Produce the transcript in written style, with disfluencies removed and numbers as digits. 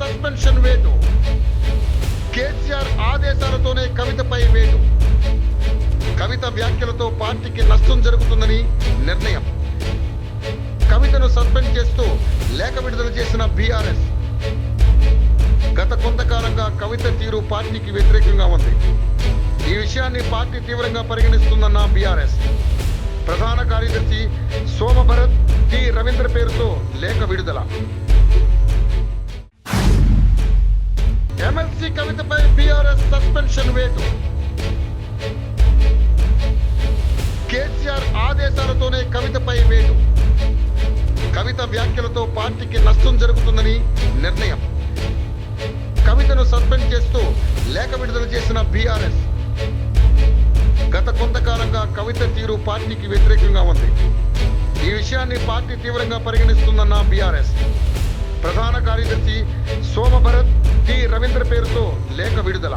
Suspension వేటు. కేసీఆర్ ఆదేశాలతోనే కవితపై వేటు. కవిత వ్యాఖ్యలతో పార్టీకి నష్టం జరుగుతుందని నిర్ణయం. కవితను సస్పెండ్ చేస్తూ లేఖ విడుదల చేసిన బీఆర్ఎస్. గత కొంతకాలంగా కవిత తీరు పార్టీకి వ్యతిరేకంగా ఉంది. ఈ విషయాన్ని పార్టీ తీవ్రంగా పరిగణిస్తుందన్న బీఆర్ఎస్. ప్రధాన కార్యదర్శి సోమభరత్ టి రవీంద్ర పేరుతో లేఖ విడుదల. ఎమ్మెల్సీ కవితపై బీఆర్ఎస్ సస్పెన్షన్ వేటు. కేసీఆర్ ఆదేశాలతోనే కవితపై వేటు. కవిత వ్యాఖ్యలతో పార్టీకి నష్టం జరుగుతుందని నిర్ణయం. కవితను సస్పెండ్ చేస్తూ లేఖ విడుదల చేసిన బీఆర్ఎస్. గత కొంతకాలంగా కవిత తీరు పార్టీకి వ్యతిరేకంగా ఉంది. ఈ విషయాన్ని పార్టీ తీవ్రంగా పరిగణిస్తుందన్న బీఆర్ఎస్. ప్రధాన కార్యదర్శి సోమభరత్ టి రవీంద్ర పేరుతో లేఖ విడుదల.